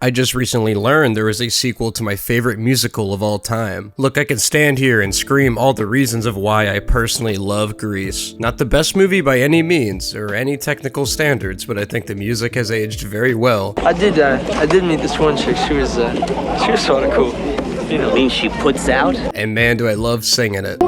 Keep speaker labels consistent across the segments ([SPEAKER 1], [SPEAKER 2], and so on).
[SPEAKER 1] I just recently learned there is a sequel to my favorite musical of all time. Look, I can stand here and scream all the reasons of why I personally love Grease. Not the best movie by any means, or any technical standards, but I think the music has aged very well.
[SPEAKER 2] I did meet this one chick. She was sort of cool.
[SPEAKER 3] You know, means she puts out?
[SPEAKER 1] And man, do I love singing it.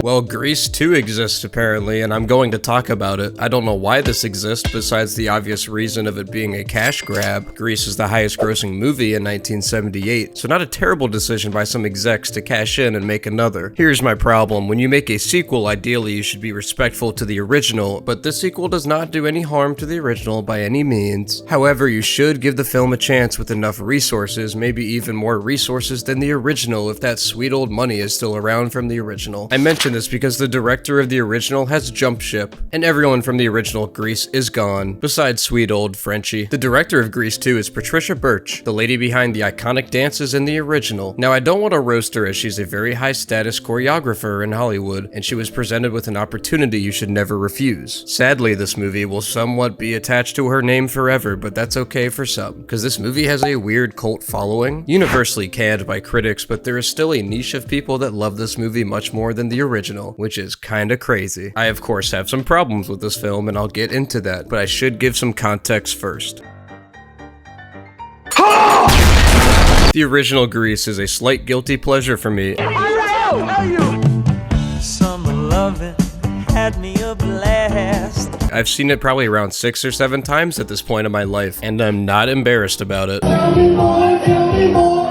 [SPEAKER 1] Well, Grease 2 exists apparently, and I'm going to talk about it. I don't know why this exists besides the obvious reason of it being a cash grab. Grease is the highest grossing movie in 1978, so not a terrible decision by some execs to cash in and make another. Here's my problem. When you make a sequel, ideally you should be respectful to the original, but this sequel does not do any harm to the original by any means. However, you should give the film a chance with enough resources, maybe even more resources than the original if that sweet old money is still around from the original. I mentioned this because the director of the original has jumped ship, and everyone from the original Grease is gone, besides sweet old Frenchie. The director of Grease 2 is Patricia Birch, the lady behind the iconic dances in the original. Now, I don't want to roast her as she's a very high status choreographer in Hollywood, and she was presented with an opportunity you should never refuse. Sadly, this movie will somewhat be attached to her name forever, but that's okay for some, because this movie has a weird cult following, universally canned by critics, but there is still a niche of people that love this movie much more than the original, which is kinda crazy. I of course have some problems with this film and I'll get into that, but I should give some context first. The original Grease is a slight guilty pleasure for me.
[SPEAKER 4] Summer loving had me a blast.
[SPEAKER 1] I've seen it probably around 6 or 7 times at this point in my life, and I'm not embarrassed about it.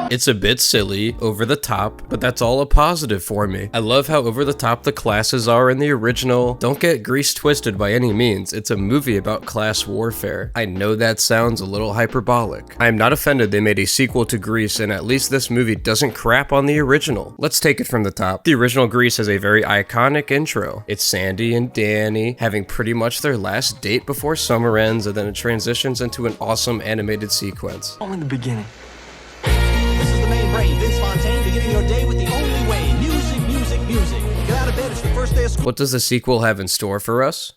[SPEAKER 1] It's a bit silly, over the top, but that's all a positive for me. I love how over the top the classes are in the original. Don't get Grease twisted by any means. It's a movie about class warfare. I know that sounds a little hyperbolic. I am not offended they made a sequel to Grease, and at least this movie doesn't crap on the original. Let's take it from the top. The original Grease has a very iconic intro. It's Sandy and Danny having pretty much their last date before summer ends, and then it transitions into an awesome animated sequence.
[SPEAKER 2] Only the beginning.
[SPEAKER 5] Vince Fontaine, beginning your day with the only way. Music, music, music. Get out of bed, it's the first day of school.
[SPEAKER 1] What does the sequel have in store for us?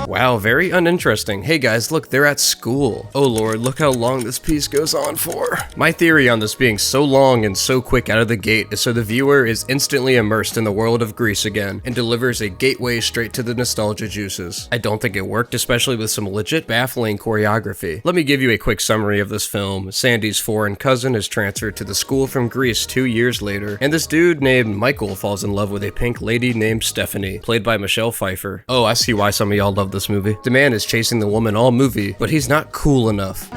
[SPEAKER 1] Wow, very uninteresting. Hey guys, look, they're at school. Oh lord, look how long this piece goes on for. My theory on this being so long and so quick out of the gate is so the viewer is instantly immersed in the world of Grease again and delivers a gateway straight to the nostalgia juices. I don't think it worked, especially with some legit baffling choreography. Let me give you a quick summary of this film. Sandy's foreign cousin is transferred to the school from Greece 2 years later, and this dude named Michael falls in love with a pink lady named Stephanie, played by Michelle Pfeiffer. Oh, I see why some of y'all love this movie. The man is chasing the woman all movie, but he's not cool enough.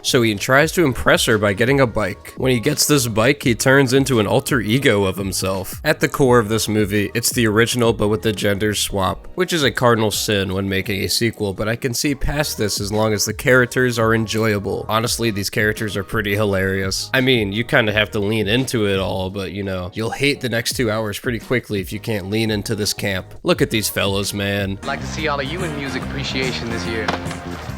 [SPEAKER 1] So he tries to impress her by getting a bike. When he gets this bike, he turns into an alter ego of himself. At the core of this movie, it's the original but with the gender swap, which is a cardinal sin when making a sequel, but I can see past this as long as the characters are enjoyable. Honestly, these characters are pretty hilarious. I mean, you kind of have to lean into it all, but you know, you'll hate the next 2 hours pretty quickly if you can't lean into this camp. Look at these fellas, man.
[SPEAKER 6] I'd like to see all of you in music appreciation this year.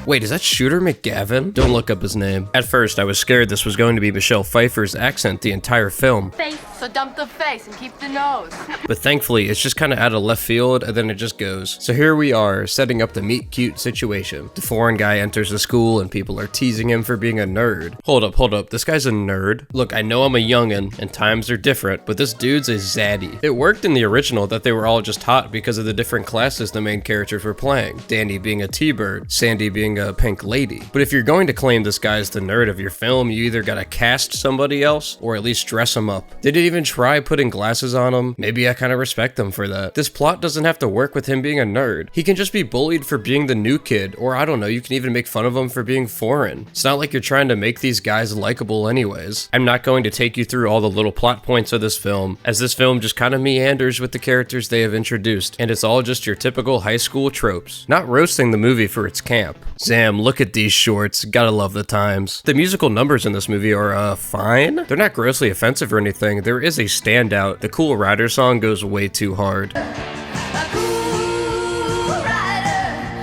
[SPEAKER 1] Wait, is that Shooter McGavin? Don't look up his name. At first, I was scared this was going to be Michelle Pfeiffer's accent the entire film.
[SPEAKER 7] Face, so dump the face and keep the nose.
[SPEAKER 1] But thankfully, it's just kind of out of left field, and then it just goes. So here we are, setting up the meet cute situation. The foreign guy enters the school, and people are teasing him for being a nerd. Hold up, this guy's a nerd? Look, I know I'm a youngin', and times are different, but this dude's a zaddy. It worked in the original that they were all just hot because of the different classes the main characters were playing. Danny being a T-bird, Sandy being a pink lady. But if you're going to claim this guy's the nerd of your film, you either gotta cast somebody else, or at least dress him up. They didn't even try putting glasses on him. Maybe I kinda respect them for that. This plot doesn't have to work with him being a nerd. He can just be bullied for being the new kid, or I don't know, you can even make fun of him for being foreign. It's not like you're trying to make these guys likable anyways. I'm not going to take you through all the little plot points of this film, as this film just kinda meanders with the characters they have introduced, and it's all just your typical high school tropes. Not roasting the movie for its camp. Zam, look at these shorts, gotta love the times. The musical numbers in this movie are, fine. They're not grossly offensive or anything. There is a standout. The Cool Rider song goes way too hard.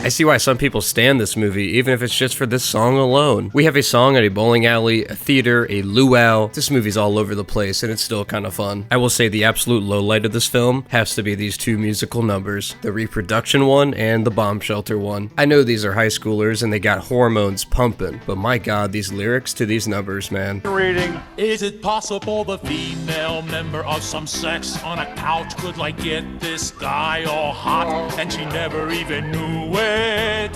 [SPEAKER 1] I I see why some people stan this movie, even if it's just for this song alone. We have a song at a bowling alley, a theater, a luau. This movie's all over the place, and it's still kind of fun. I will say the absolute lowlight of this film has to be these two musical numbers, the reproduction one and the bomb shelter one. I know these are high schoolers and they got hormones pumping, but my god, these lyrics to these numbers, man.
[SPEAKER 8] Reading. Is it possible the female member of some sex on a couch could like get this guy all hot and she never even knew it?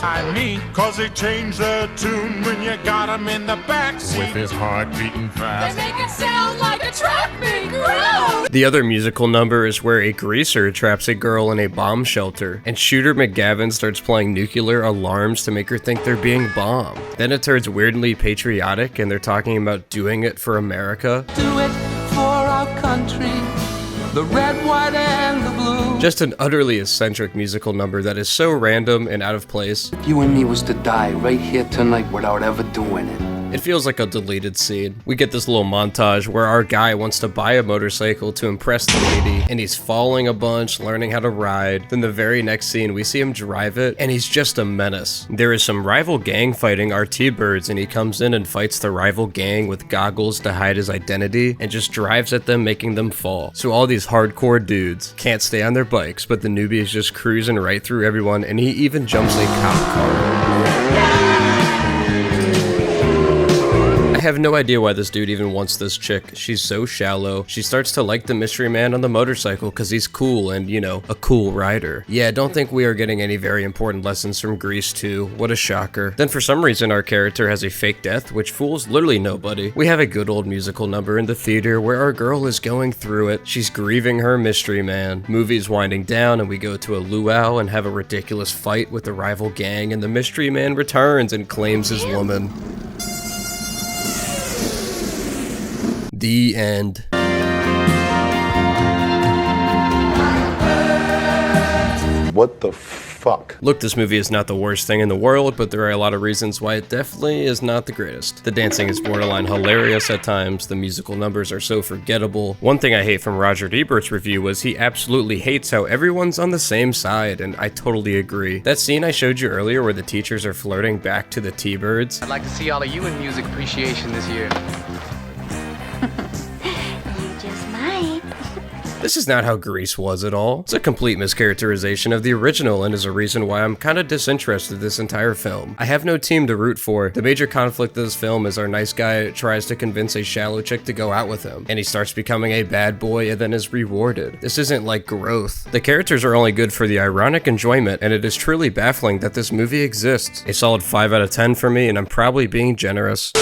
[SPEAKER 8] I mean, cause they changed the tune when you got him in the backseat with his heart beating fast.
[SPEAKER 7] They make it sound like a trap meet. Gross!
[SPEAKER 1] The other musical number is where a greaser traps a girl in a bomb shelter, and Shooter McGavin starts playing nuclear alarms to make her think they're being bombed. Then it turns weirdly patriotic, and they're talking about doing it for America.
[SPEAKER 4] Do it for our country, the red, white, and the blue.
[SPEAKER 1] Just an utterly eccentric musical number that is so random and out of place.
[SPEAKER 9] You and me was to die right here tonight without ever doing it.
[SPEAKER 1] It feels like a deleted scene. We get this little montage where our guy wants to buy a motorcycle to impress the lady, and he's falling a bunch, learning how to ride. Then the very next scene, we see him drive it, and he's just a menace. There is some rival gang fighting our T-Birds, and he comes in and fights the rival gang with goggles to hide his identity, and just drives at them, making them fall. So all these hardcore dudes can't stay on their bikes, but the newbie is just cruising right through everyone, and he even jumps a cop car. I have no idea why this dude even wants this chick. She's so shallow. She starts to like the mystery man on the motorcycle because he's cool and, you know, a cool rider. Yeah, don't think we are getting any very important lessons from Grease 2. What a shocker. Then for some reason our character has a fake death, which fools literally nobody. We have a good old musical number in the theater where our girl is going through it. She's grieving her mystery man. Movie's winding down and we go to a luau and have a ridiculous fight with the rival gang, and the mystery man returns and claims his woman. The end.
[SPEAKER 10] What the fuck?
[SPEAKER 1] Look, this movie is not the worst thing in the world, but there are a lot of reasons why it definitely is not the greatest. The dancing is borderline hilarious at times, the musical numbers are so forgettable. One thing I hate from Roger Ebert's review was he absolutely hates how everyone's on the same side, and I totally agree. That scene I showed you earlier where the teachers are flirting back to the T-Birds.
[SPEAKER 6] I'd like to see all of you in music appreciation this year.
[SPEAKER 1] This is not how Grease was at all. It's a complete mischaracterization of the original and is a reason why I'm kinda disinterested in this entire film. I have no team to root for. The major conflict of this film is our nice guy tries to convince a shallow chick to go out with him, and he starts becoming a bad boy and then is rewarded. This isn't like growth. The characters are only good for the ironic enjoyment, and it is truly baffling that this movie exists. A solid 5 out of 10 for me, and I'm probably being generous.